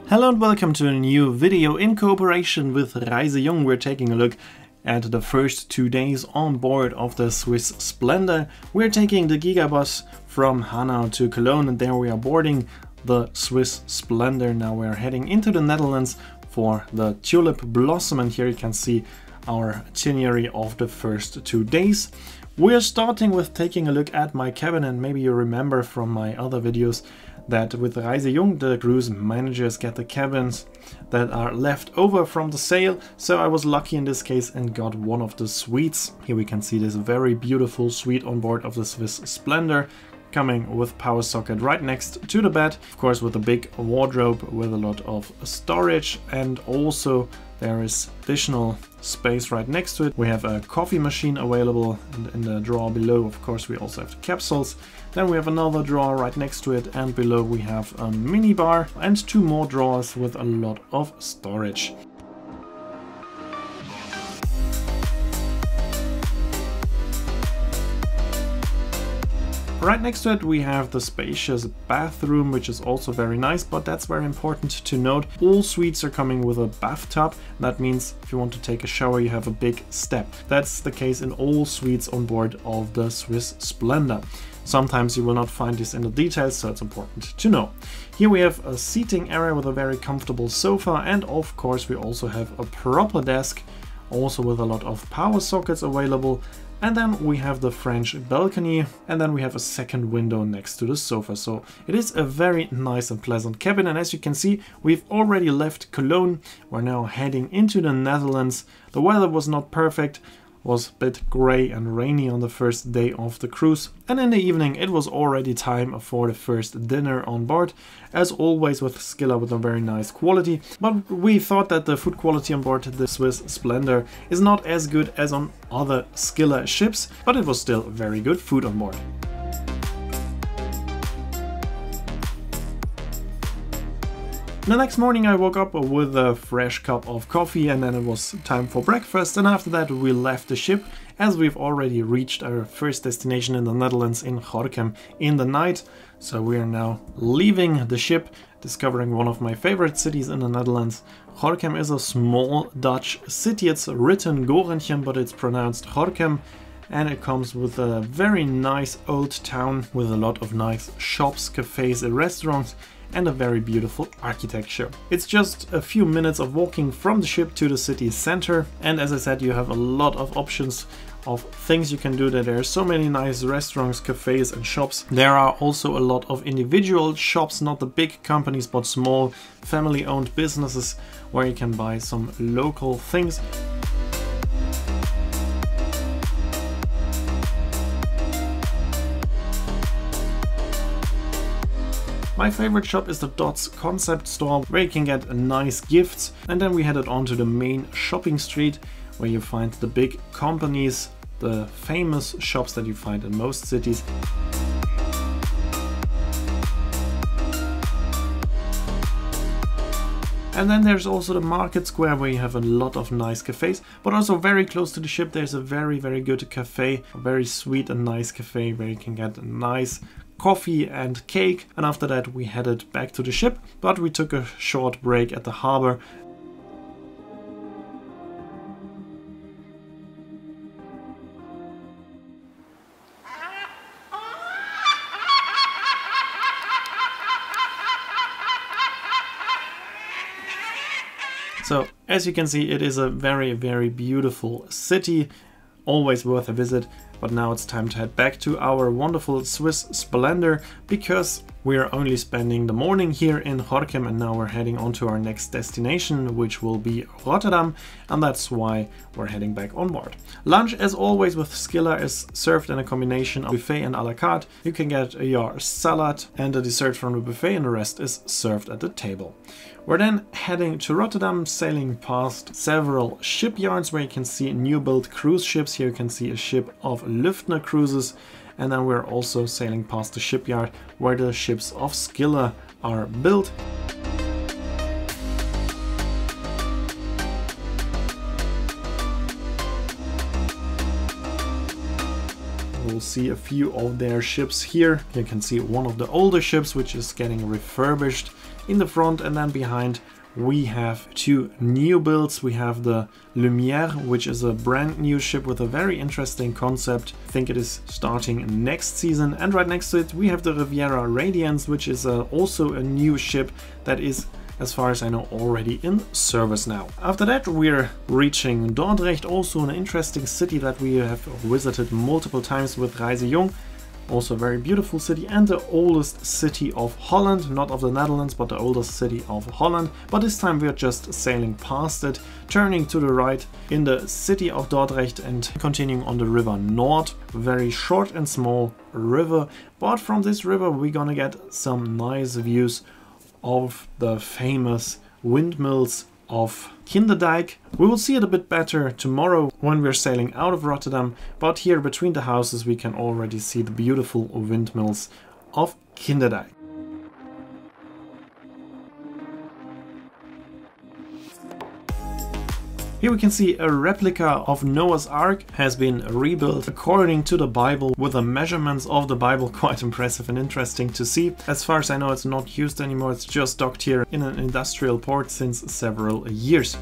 Hello and welcome to a new video in cooperation with ReiseJung. We're taking a look at the first 2 days on board of the Swiss Splendor. We're taking the Gigabus from Hanau to Cologne, and there we are boarding the Swiss Splendor. Now we're heading into the Netherlands for the Tulip Blossom, and here you can see our itinerary of the first 2 days. We're starting with taking a look at my cabin, and maybe you remember from my other videos that with ReiseJung the cruise managers get the cabins that are left over from the sail. So I was lucky in this case and got one of the suites. Here we can see this very beautiful suite on board of the Swiss Splendor, coming with power socket right next to the bed, of course with a big wardrobe with a lot of storage, and also there is additional space right next to it. We have a coffee machine available in the drawer below. Of course we also have the capsules. Then we have another drawer right next to it, and below we have a mini bar and 2 more drawers with a lot of storage. Right next to it we have the spacious bathroom, which is also very nice, but that's very important to note. All suites are coming with a bathtub. That means if you want to take a shower you have a big step. That's the case in all suites on board of the Swiss Splendor. Sometimes you will not find this in the details, so it's important to know. Here we have a seating area with a very comfortable sofa, and of course we also have a proper desk, also with a lot of power sockets available. And then we have the French balcony, and then we have a second window next to the sofa. So it is a very nice and pleasant cabin, and as you can see, we've already left Cologne. We're now heading into the Netherlands. The weather was not perfect, was a bit grey and rainy on the first day of the cruise, and in the evening it was already time for the first dinner on board, as always with Skilla with a very nice quality. But we thought that the food quality on board the Swiss Splendor is not as good as on other Skilla ships, but it was still very good food on board. The next morning I woke up with a fresh cup of coffee, and then it was time for breakfast, and after that we left the ship, as we've already reached our first destination in the Netherlands, in Gorinchem, in the night. So we are now leaving the ship, discovering one of my favorite cities in the Netherlands. Gorinchem is a small Dutch city. It's written Gorinchem, but it's pronounced Gorinchem. And it comes with a very nice old town with a lot of nice shops, cafes and restaurants, and a very beautiful architecture. It's just a few minutes of walking from the ship to the city center, and as I said, you have a lot of options of things you can do there. There are so many nice restaurants, cafes and shops. There are also a lot of individual shops, not the big companies, but small family-owned businesses where you can buy some local things. My favorite shop is the Dots concept store, where you can get nice gifts, and then we headed on to the main shopping street, where you find the big companies, the famous shops that you find in most cities. And then there's also the market square, where you have a lot of nice cafes, but also very close to the ship there's a very good cafe, a very sweet and nice cafe where you can get a nice coffee and cake. And after that we headed back to the ship, but we took a short break at the harbor. So as you can see, it is a very beautiful city, always worth a visit. But now it's time to head back to our wonderful Swiss Splendor, because we're only spending the morning here in Gorinchem, and now we're heading on to our next destination, which will be Rotterdam, and that's why we're heading back on board. Lunch, as always with Skilla, is served in a combination of buffet and a la carte. You can get your salad and a dessert from the buffet, and the rest is served at the table. We're then heading to Rotterdam, sailing past several shipyards where you can see new built cruise ships. Here you can see a ship of Lufthansa Cruises, and then we're also sailing past the shipyard where the ships of Skilla are built. We'll see a few of their ships here. You can see one of the older ships which is getting refurbished. in the front, and then behind we have two new builds. We have the Lumière, which is a brand new ship with a very interesting concept. I think it is starting next season. And right next to it we have the Riviera Radiance, which is also a new ship that is, as far as I know, already in service now. After that we're reaching Dordrecht, also an interesting city that we have visited multiple times with ReiseJung. Also a very beautiful city and the oldest city of Holland, not of the Netherlands, but the oldest city of Holland. But this time we are just sailing past it, turning to the right in the city of Dordrecht and continuing on the river Nord. Very short and small river, but from this river we're gonna get some nice views of the famous windmills of Kinderdijk. We will see it a bit better tomorrow when we're sailing out of Rotterdam, but here between the houses we can already see the beautiful windmills of Kinderdijk. Here we can see a replica of Noah's Ark has been rebuilt according to the Bible with the measurements of the Bible. Quite impressive and interesting to see. As far as I know, it's not used anymore. It's just docked here in an industrial port since several years.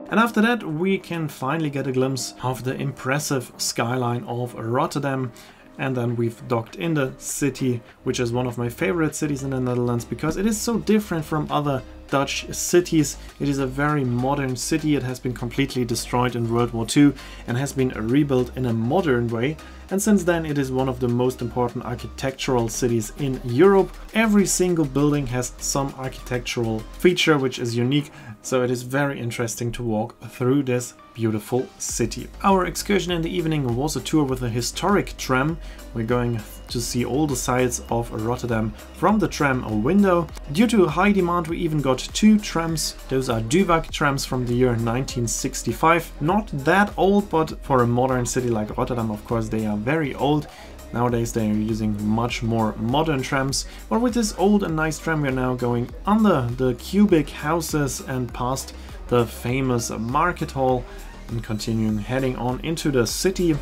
And after that we can finally get a glimpse of the impressive skyline of Rotterdam. And then we've docked in the city, which is one of my favorite cities in the Netherlands because it is so different from other Dutch cities. It is a very modern city. It has been completely destroyed in World War II and has been rebuilt in a modern way. And since then it is one of the most important architectural cities in Europe. Every single building has some architectural feature which is unique. So it is very interesting to walk through this beautiful city. Our excursion in the evening was a tour with a historic tram. We're going to see all the sides of Rotterdam from the tram window. Due to high demand we even got two trams. Those are Duvac trams from the year 1965. Not that old, but for a modern city like Rotterdam, of course, they are very old. Nowadays they are using much more modern trams, but with this old and nice tram we are now going under the cubic houses and past the famous market hall and continuing heading on into the city.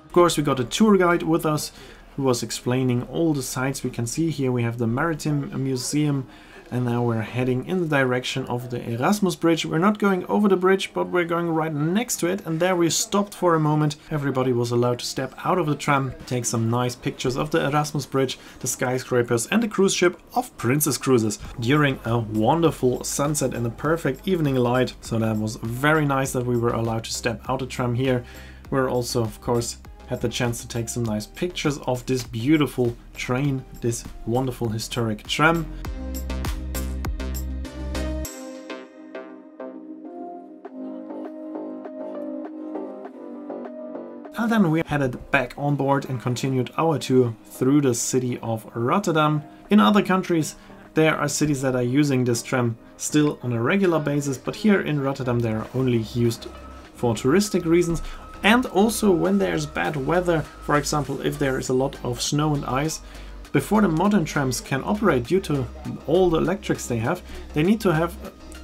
Of course we got a tour guide with us who was explaining all the sites we can see. Here we have the Maritime Museum. And now we're heading in the direction of the Erasmus Bridge. We're not going over the bridge, but we're going right next to it. And there we stopped for a moment. Everybody was allowed to step out of the tram, take some nice pictures of the Erasmus Bridge, the skyscrapers and the cruise ship of Princess Cruises during a wonderful sunset and a perfect evening light. So that was very nice that we were allowed to step out of the tram here. We're also, of course, had the chance to take some nice pictures of this beautiful train, this wonderful historic tram. And then we headed back on board and continued our tour through the city of Rotterdam. In other countries there are cities that are using this tram still on a regular basis, but here in Rotterdam they are only used for touristic reasons. And also when there's bad weather, for example if there is a lot of snow and ice, before the modern trams can operate due to all the electrics they have, they need to have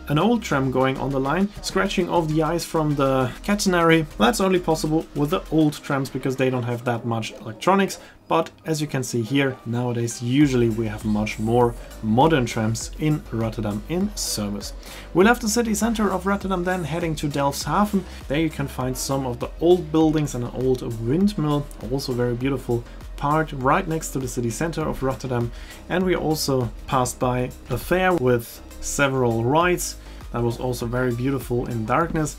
an old tram going on the line, scratching off the ice from the catenary. That's only possible with the old trams because they don't have that much electronics. But as you can see here, nowadays usually we have much more modern trams in Rotterdam in service. We left the city center of Rotterdam then, heading to Delfshaven. There you can find some of the old buildings and an old windmill, also very beautiful part right next to the city center of Rotterdam. And we also passed by a fair with several rides. That was also very beautiful in darkness.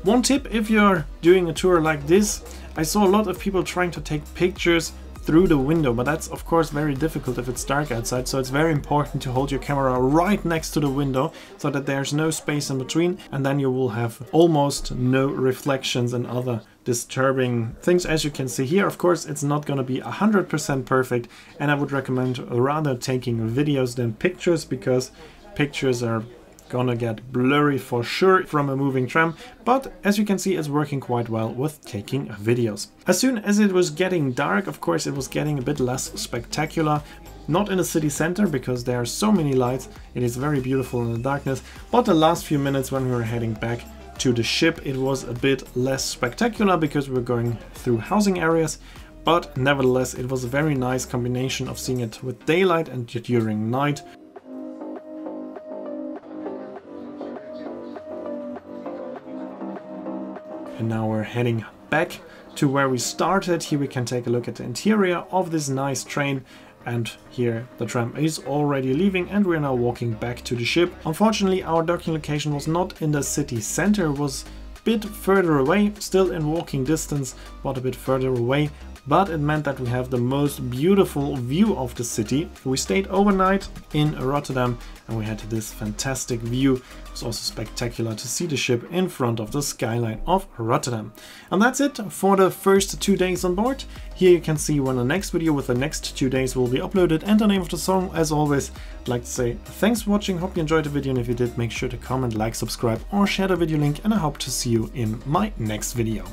One tip if you're doing a tour like this, I saw a lot of people trying to take pictures through the window, but that's of course very difficult if it's dark outside, so it's very important to hold your camera right next to the window so that there's no space in between, and then you will have almost no reflections and other disturbing things. As you can see here, of course it's not going to be 100% perfect, and I would recommend rather taking videos than pictures, because pictures are gonna get blurry for sure from a moving tram, but as you can see it's working quite well with taking videos. As soon as it was getting dark, of course it was getting a bit less spectacular. Not in the city center because there are so many lights, it is very beautiful in the darkness, but the last few minutes when we were heading back to the ship it was a bit less spectacular because we were going through housing areas, but nevertheless it was a very nice combination of seeing it with daylight and during night. And now we're heading back to where we started. Here we can take a look at the interior of this nice train, and here the tram is already leaving and we're now walking back to the ship. Unfortunately our docking location was not in the city center, it was a bit further away, still in walking distance but a bit further away, but it meant that we have the most beautiful view of the city. We stayed overnight in Rotterdam and we had this fantastic view. It was also spectacular to see the ship in front of the skyline of Rotterdam. And that's it for the first 2 days on board. Here you can see when the next video with the next 2 days will be uploaded and the name of the song. As always, I'd like to say thanks for watching, hope you enjoyed the video, and if you did, make sure to comment, like, subscribe or share the video link, and I hope to see you in my next video.